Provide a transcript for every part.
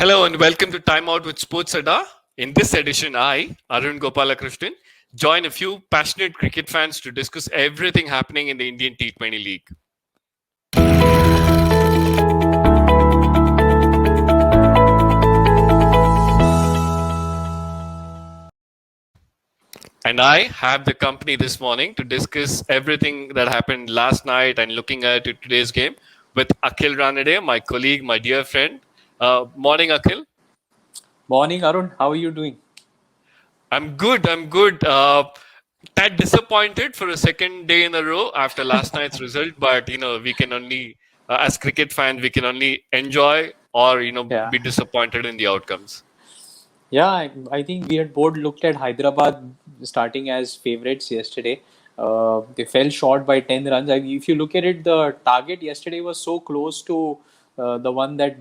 Hello and welcome to Time Out with Sports Ada. In this edition, I, Arun Gopalakrishnan, join a few passionate cricket fans to discuss everything happening in the Indian T20 League. And I have the company this morning to discuss everything that happened last night and looking at today's game with Akhil Ranade, my colleague, my dear friend. Morning, Akhil. Morning, Arun. How are you doing? I'm good. I'm good. That disappointed for a second day in a row after last night's result, but we can only, as cricket fans, we can only enjoy or Yeah, be disappointed in the outcomes. yeah. I think we had both looked at Hyderabad starting as favorites yesterday. They fell short by 10 runs. If you look at it, the target yesterday was so close to the one that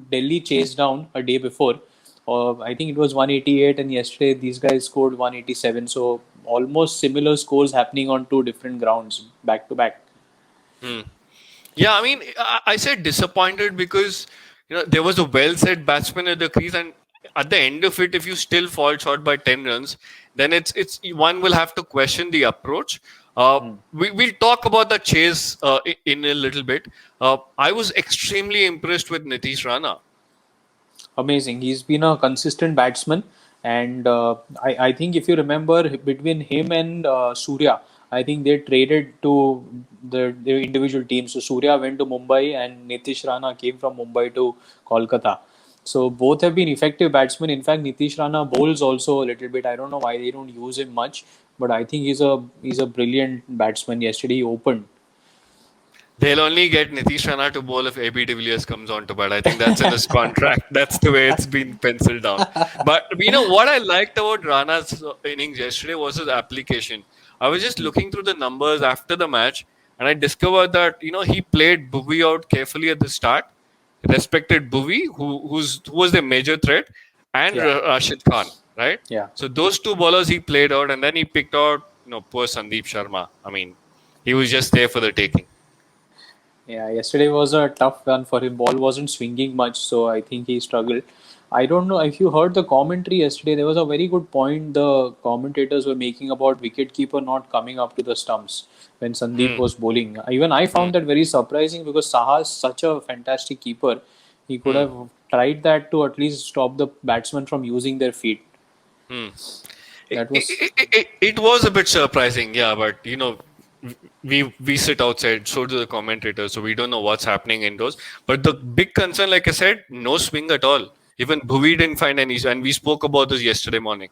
Delhi chased down a day before. I think it was 188, and yesterday these guys scored 187. So almost similar scores happening on two different grounds back to back. Hmm. Yeah, I mean, I said disappointed because there was a well-set batsman at the crease, and at the end of it, if you still fall short by 10 runs, then it's one will have to question the approach. We'll talk about the chase in a little bit. I was extremely impressed with Nitish Rana. Amazing. He's been a consistent batsman, and I think if you remember between him and Surya, I think they traded to the individual teams. So Surya went to Mumbai, and Nitish Rana came from Mumbai to Kolkata. So both have been effective batsmen. In fact, Nitish Rana bowls also a little bit. I don't know why they don't use him much, but I think he's a brilliant batsman. Yesterday he opened. They'll only get Nitish Rana to bowl if AB de Villiers comes on to bat. I think that's in his contract. That's the way it's been penciled down. But what I liked about Rana's innings yesterday was his application. I was just looking through the numbers after the match, and I discovered that he played Bhuvi out carefully at the start, respected Bhuvi, who was their major threat, and Yeah, Rashid Khan, right? yeah. So those two bowlers he played out, and then he picked out poor Sandeep Sharma. I mean, he was just there for the taking. Yeah, yesterday was a tough one for him. Ball wasn't swinging much, so I think he struggled. I don't know if you heard the commentary yesterday. There was a very good point the commentators were making about wicketkeeper not coming up to the stumps when Sandeep Hmm. was bowling. Even I Hmm. found that very surprising because Saha is such a fantastic keeper. He could Hmm. have tried that to at least stop the batsmen from using their feet. Hmm. It, That was it, it, it was a bit surprising, yeah, but we sit outside, so do the commentators, so we don't know what's happening indoors. But the big concern, like I said, no swing at all. Even Bhuvi didn't find any, and we spoke about this yesterday morning.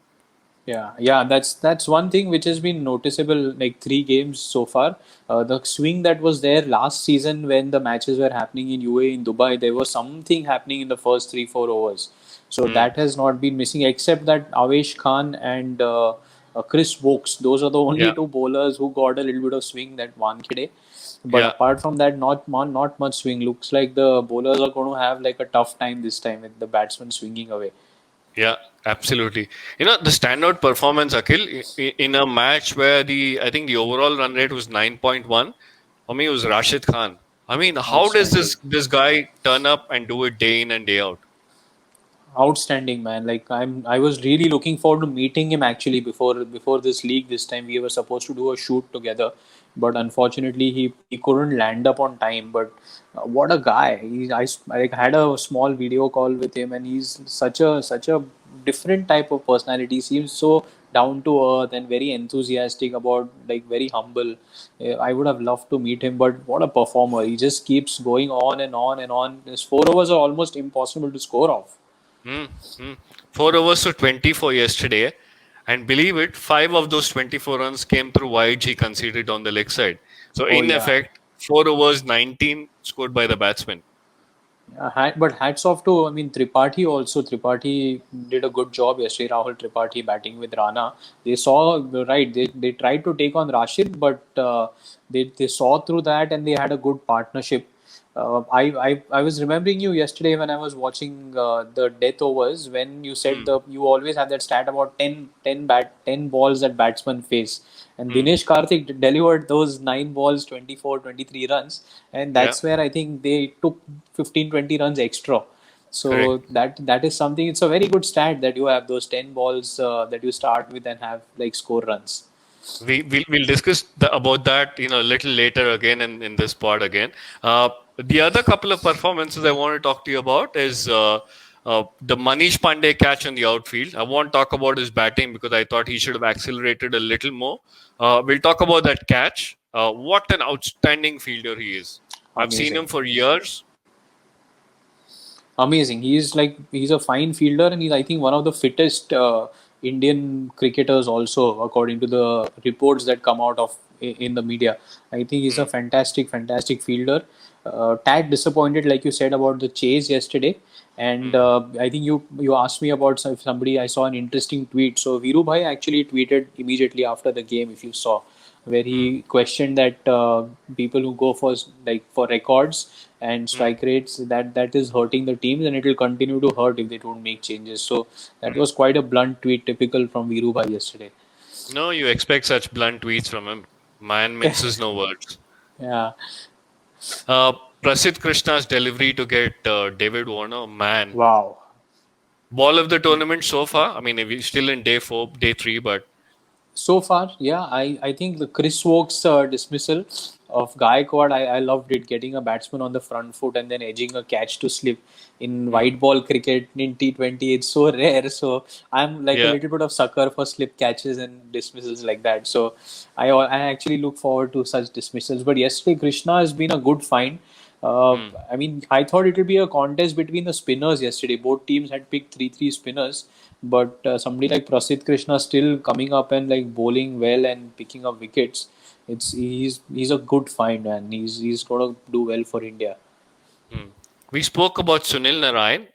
Yeah. That's one thing which has been noticeable. Like three games so far, the swing that was there last season when the matches were happening in UAE in Dubai, there was something happening in the first 3-4 overs. So Hmm. that has not been missing, except that Avesh Khan and Chris Wokes. Those are the only Yeah, two bowlers who got a little bit of swing that Wankhede. But yeah. apart from that, not much swing. Looks like the bowlers are going to have like a tough time this time with the batsmen swinging away. Yeah, absolutely. The standout performance, Akhil, in a match where I think the overall run rate was 9.1. For me, it was Rashid Khan. I mean, how does Outstanding. this guy turn up and do it day in and day out? Outstanding, man. Like I was really looking forward to meeting him actually before this league. This time we were supposed to do a shoot together, but unfortunately he couldn't land up on time. But what a guy! I had a small video call with him, and he's such a different type of personality. He seems so down to earth and very enthusiastic about, like, very humble. I would have loved to meet him, but what a performer! He just keeps going on and on and on. His 4 overs are almost impossible to score off. Hmm. Hmm. 4 overs to 24 yesterday, and believe it, five of those 24 runs came through wides he conceded on the leg side. So Oh in yeah. effect, 4 overs, 19 scored by the batsman. But hats off to, I mean, Tripathi also. Tripathi did a good job yesterday. Rahul Tripathi batting with Rana. They saw, right, they tried to take on Rashid, but they saw through that and they had a good partnership. I was remembering you yesterday when I was watching the death overs when you said Hmm. you always have that stat about 10 balls that batsmen face, and Hmm. Dinesh Karthik delivered those 9 balls, 24, 23 runs, and Yeah. that's where I think they took 15, 20 runs extra. So Correct. that is something. It's a very good stat that you have those 10 balls that you start with and have like score runs. We'll discuss about that a little later again in this pod again. The other couple of performances I want to talk to you about is the Manish Pandey catch in the outfield. I won't talk about his batting because I thought he should have accelerated a little more. We'll talk about that catch. What an outstanding fielder he is. I've seen him Amazing. for years. Amazing. He's a fine fielder, and he's I think one of the fittest Indian cricketers also, according to the reports that come out of in the media. I think he's a Hmm. fantastic fielder. Tad disappointed, like you said about the chase yesterday, and Hmm. I think you asked me about somebody. I saw an interesting tweet. So Viru Bhai actually tweeted immediately after the game, if you saw, where Hmm. he questioned that people who go for like for records and Hmm. strike rates, that is hurting the teams, and it will continue to hurt if they don't make changes. So that Hmm. was quite a blunt tweet, typical from Viru Bhai yesterday. No, you expect such blunt tweets from him. Man minces no words. Yeah. Uh, Prasidh Krishna's delivery to get David Warner, man, Wow. ball of the tournament so far. I mean, we're still in day 4, day 3, but So far, yeah, I think the Chris Woakes dismissal of Gaikwad, I loved it. Getting a batsman on the front foot and then edging a catch to slip in hmm, white ball cricket in T20, it's so rare. So I'm like a yeah, little bit of sucker for slip catches and dismissals like that. So I actually look forward to such dismissals. But yesterday, Krishna has been a good find. hmm, I mean, I thought it would be a contest between the spinners yesterday. Both teams had picked three spinners, but somebody like Prasidh Krishna still coming up and like bowling well and picking up wickets. He's a good find, man. He's gonna do well for India. hmm. We spoke about Sunil Narayan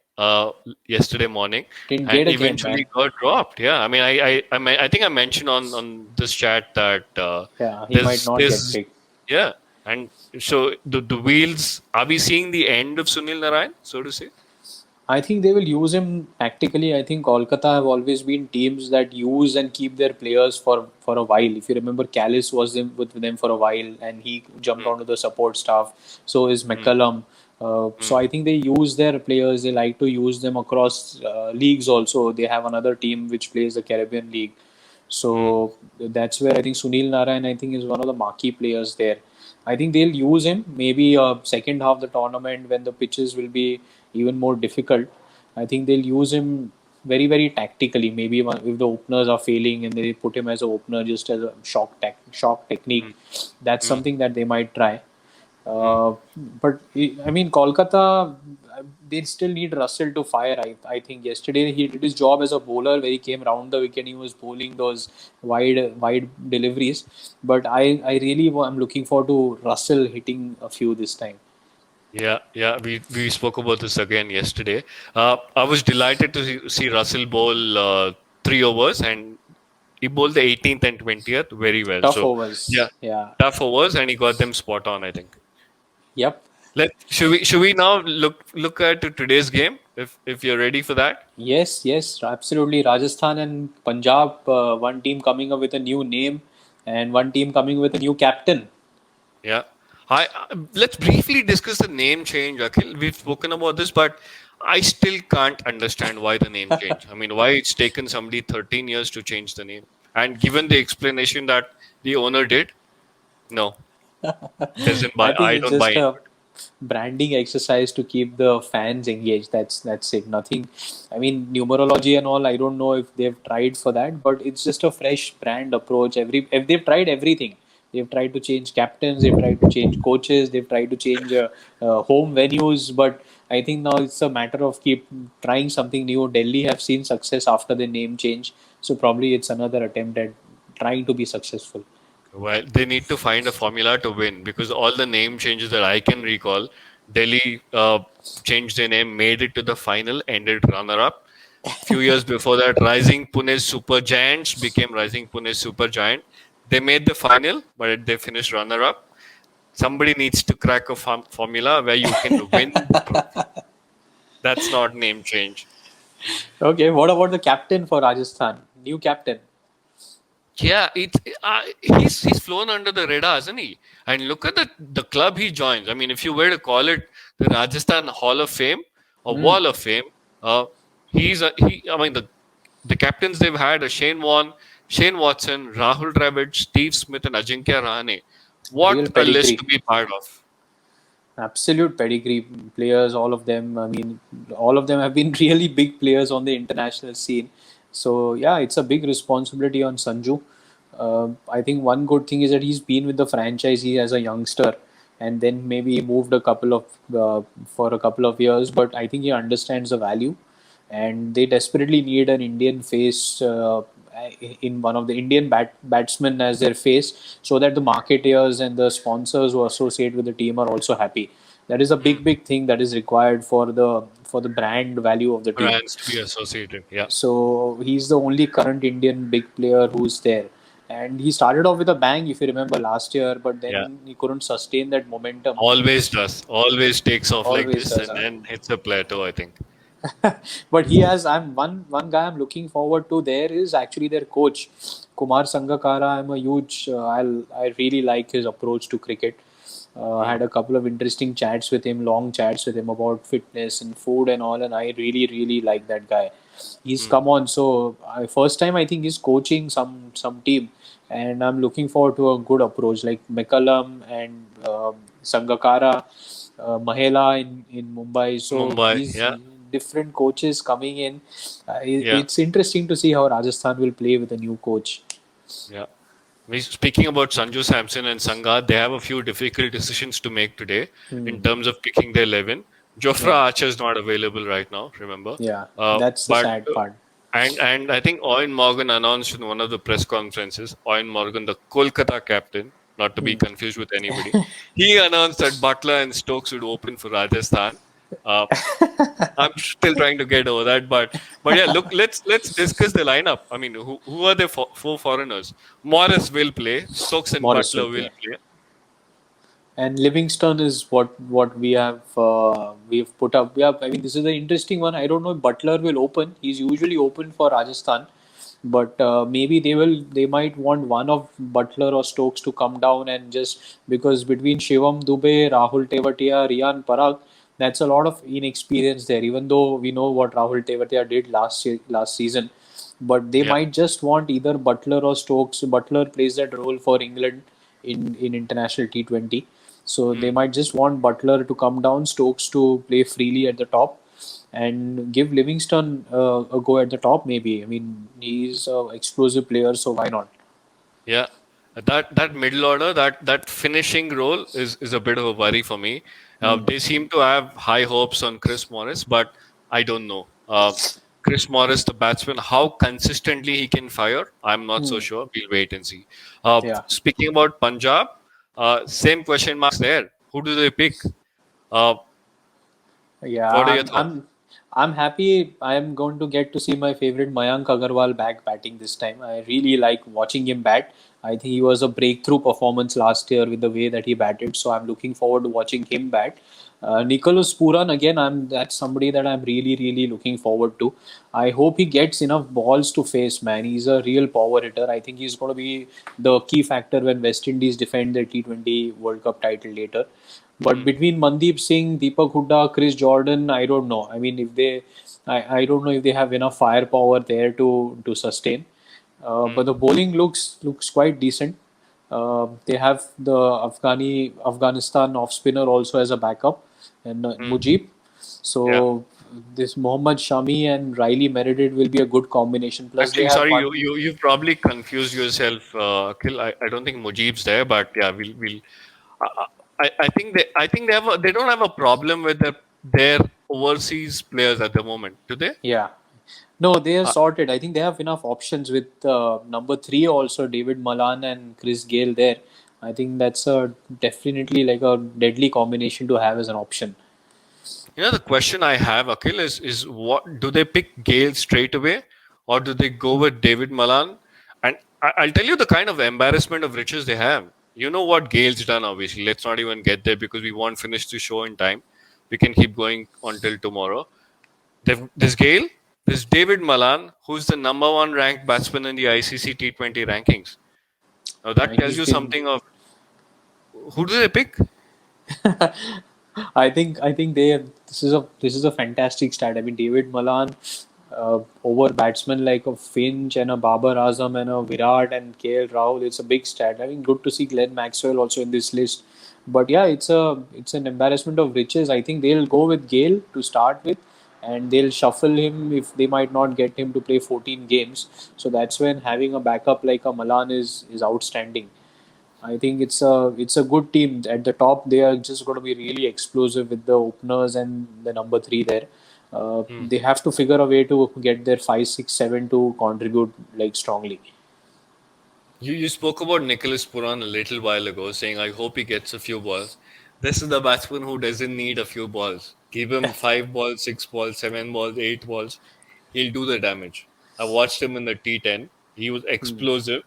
yesterday morning, Didn't and get again, eventually man. got dropped. Yeah, I mean, I think I mentioned on this chat that Yeah, he might not get there's picked. yeah, and so the wheels. Are we seeing the end of Sunil Narayan, so to say? I think they will use him tactically. I think Kolkata have always been teams that use and keep their players for a while. If you remember, Callis was with them for a while, and he jumped Hmm, onto the support staff. So is hmm, McCallum. So hmm, I think they use their players. They like to use them across leagues. Also, they have another team which plays the Caribbean League. hmm, So that's where I think Sunil Narayan I think is one of the marquee players there. I think they'll use him maybe second half of the tournament when the pitches will be even more difficult. I think they'll use him very tactically. Maybe if the openers are failing and they put him as an opener just as a shock technique. hmm, That's hmm, something that they might try. hmm. But I mean, Kolkata, they still need Russell to fire. I think yesterday he did his job as a bowler where he came round the wicket. He was bowling those wide deliveries. But I really am looking forward to Russell hitting a few this time. Yeah, yeah, we spoke about this again yesterday. I was delighted to see Russell bowl 3 overs, and he bowled the 18th and 20th very well. Tough So, overs. yeah, Yeah. tough overs, and he got them spot on, I think. Yep. Let should we now look at today's game if you're ready for that? Yes, absolutely. Rajasthan and Punjab, one team coming up with a new name and one team coming with a new captain. Yeah. Let's briefly discuss the name change, Akhil. We've spoken about this, but I still can't understand why the name change. I mean, why it's taken somebody 13 years to change the name. And given the explanation that the owner did, no, doesn't buy. I think I it's don't buy just into a it. branding exercise to keep the fans engaged. That's it. Nothing. I mean, numerology and all. I don't know if they've tried for that, but it's just a fresh brand approach. If they've tried everything, they've tried to change captains, they've tried to change coaches, they've tried to change home venues, but I think now it's a matter of keep trying something new. Delhi have seen success after the name change, so probably it's another attempt at trying to be successful. Well, they need to find a formula to win because all the name changes that I can recall, Delhi changed their name, made it to the final, ended runner-up. Few years before that, Rising Pune Super Giants became Rising Pune Super Giant. They made the final, but they finished runner-up. Somebody needs to crack a formula where you can win the trophy. That's not name change. Okay, what about the captain for Rajasthan? New captain. Yeah, he's flown under the radar, hasn't he? And look at the club he joins. I mean, if you were to call it the Rajasthan Hall of Fame, a wall of fame. Uh, I mean, the captains they've had are Shane Warne, Shane Watson, Rahul Dravid, Steve Smith, and Ajinkya Rahane. Real What a list to pedigree. be part of. Absolute pedigree players, all of them. I mean, all of them have been really big players on the international scene. So yeah, it's a big responsibility on Sanju. I think one good thing is that he's been with the franchisee as a youngster, and then maybe he moved for a couple of years. But I think he understands the value, and they desperately need an Indian face in one of the Indian batsmen as their face, so that the marketeers and the sponsors who associate with the team are also happy. That is a Hmm. big thing that is required for the brand value of the team. Brands to be associated. Yeah, So he's the only current Indian big player who's there. And he started off with a bang, if you remember last year, but yeah. then he couldn't sustain that momentum. Always does. Always takes off like Always this does. and then hits a plateau, I think. But he has. I'm one guy I'm looking forward to. There is actually their coach, Kumar Sangakkara. I'm a huge. I really like his approach to cricket. I Hmm. had a couple of interesting chats with him, long chats with him about fitness and food and all, and I really like that guy. He's Hmm. come on. So first time I think he's coaching some team, and I'm looking forward to a good approach like McCullum and Sangakkara, Mahela in Mumbai. So Mumbai, these yeah, different coaches coming in. yeah, It's interesting to see how Rajasthan will play with a new coach. yeah. Speaking about Sanju Samson and Sangha, they have a few difficult decisions to make today in Hmm. terms of picking their 11. Jofra Yeah, Archer is not available right now, remember? yeah. Uh, That's the but sad part. and I think Owen Morgan announced in one of the press conferences, Owen Morgan, the Kolkata captain, not to be Hmm. confused with anybody, he announced that Butler and Stokes would open for Rajasthan. Uh, I'm still trying to get over that, but yeah, look, let's discuss the lineup. I mean, who are the four foreigners? Morris will play. Stokes and Morris will Butler will play. play. And Livingston is what we've put up. Yeah, I mean this is an interesting one. I don't know if Butler will open. He's usually open for Rajasthan, but maybe they might want one of Butler or Stokes to come down and just because between Shivam Dubey, Rahul Tewatia, Riyan Parag, that's a lot of inexperience there. Even though we know what Rahul Tewatia did last season, but they Yeah. might just want either Butler or Stokes. Butler plays that role for England in international T20. So they Hmm. might just want Butler to come down, Stokes to play freely at the top, and give Livingston a go at the top. Maybe I mean he's an explosive player, so why not? Yeah, that middle order, that finishing role is a bit of a worry for me. Hmm. They seem to have high hopes on Chris Morris, but I don't know. Chris Morris, the batsman, how consistently he can fire, I'm not so Hmm. sure. We'll wait and see. Yeah, Speaking about Punjab, same question marks there. Who do they pick? Uh, yeah. what are your thoughts? I'm happy. I am going to get to see my favorite Mayank Agarwal back batting this time. I really like watching him bat. I think he was a breakthrough performance last year with the way that he batted. So I'm looking forward to watching him bat. Nicholas Puran again. That's somebody that I'm really looking forward to. I hope he gets enough balls to face. Man, he's a real power hitter. I think he's going to be the key factor when West Indies defend their T20 World Cup title later. But Hmm. between Mandeep Singh, Deepak Hooda, Chris Jordan, I don't know. I mean, I don't know if they have enough firepower there to sustain. Hmm. But the bowling looks quite decent. They have the Afghanistan off spinner also as a backup, and Hmm. Mujib. Yeah. So this Mohammad Shami and Riley Meredith will be a good combination. Plus they Actually, have sorry, one. you probably confused yourself, Akhil. I don't think Mujib's there, but yeah, we'll. I, I think they don't have a problem with their overseas players at the moment, do they? Yeah. No, they are Uh, sorted. I think they have enough options with number three also, David Malan and Chris Gale there. I think that's a definitely like a deadly combination to have as an option. the question I have, Akhil, is what do they pick Gale straight away, or do they go with David Malan? And I'll tell you the kind of embarrassment of riches they have. You know what Gale's done, obviously. Let's not even get there because we won't finish the show in time. We can keep going until tomorrow. There's Gale, there's David Malan, who's the number one ranked batsman in the ICC T20 rankings. Now I that mean, tells he's you been something of who do they pick? I think this is a fantastic stat. I mean, David Malan over batsmen like a Finch and a Babar Azam and a Virat and KL Rahul. It's a big stat. I mean, good to see Glenn Maxwell also in this list. But yeah, it's an embarrassment of riches. I think they'll go with Gale to start with, and they'll shuffle him if they might not get him to play 14 games. So that's when having a backup like a Malan is outstanding. I think it's a good team at the top. They are just going to be really explosive with the openers and the number three there. Hmm. They have to figure a way to get their 5, 6, 7 to contribute like strongly. You spoke about Nicholas Puran a little while ago, saying, I hope he gets a few balls. This is the batsman who doesn't need a few balls. Give him 5 balls, 6 balls, 7 balls, 8 balls. He'll do the damage. I watched him in the T10. He was Hmm. explosive.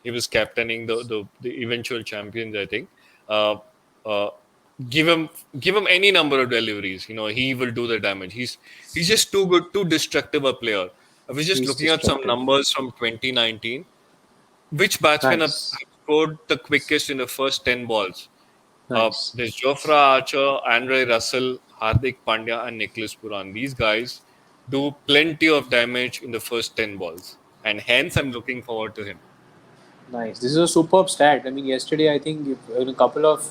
He was captaining the eventual champions, I think. Uh, uh, give him give him any number of deliveries. He will do the damage. He's just too good, too destructive a player. I was just He's looking at some destructive. numbers from 2019. Which batsmen Nice, have scored the quickest in the first 10 balls? nice. There's Jofra Archer, Andre Russell, Hardik Pandya, and Nicholas Puran. These guys do plenty of damage in the first 10 balls. And hence, I'm looking forward to him. Nice. This is a superb stat. I mean, yesterday I think in a couple of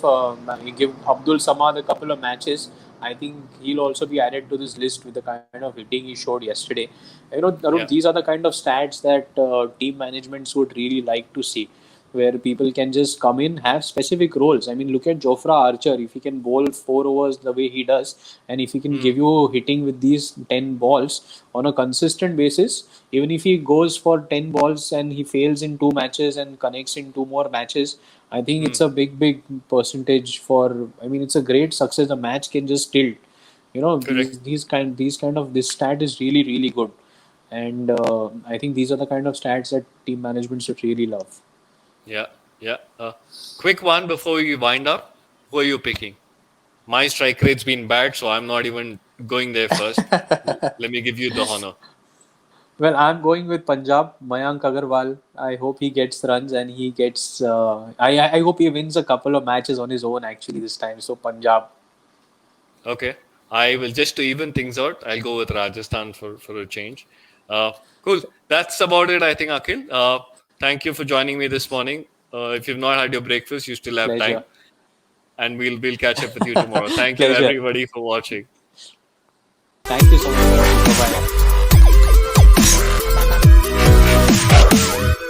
you give Abdul Samad a couple of matches. I think he'll also be added to this list with the kind of hitting he showed yesterday. Arun, Yeah. these are the kind of stats that team managements would really like to see, where people can just come in, have specific roles. I mean, look at Jofra Archer. If he can bowl 4 overs the way he does, and if he can Hmm. give you hitting with these 10 balls on a consistent basis, even if he goes for 10 balls and he fails in 2 matches and connects in 2 more matches, I think Hmm. it's a big percentage for. I mean, it's a great success. The match can just tilt. Correct. This stat is really good, and I think these are the kind of stats that team management should really love. Yeah. Yeah. Quick one before we wind up. Who are you picking? My strike rate's been bad, so I'm not even going there first. Let me give you the honor. Well, I'm going with Punjab, Mayank Agarwal. I hope he gets runs and he gets. I hope he wins a couple of matches on his own actually this time. So Punjab. Okay. I will just to even things out. I'll go with Rajasthan for a change. Uh, cool. That's about it, I think, Akhil. Thank you for joining me this morning. If you've not had your breakfast, you still have time, Pleasure. and we'll catch up with you tomorrow. Thank you, Pleasure. everybody, for watching. Thank you so much. Bye bye.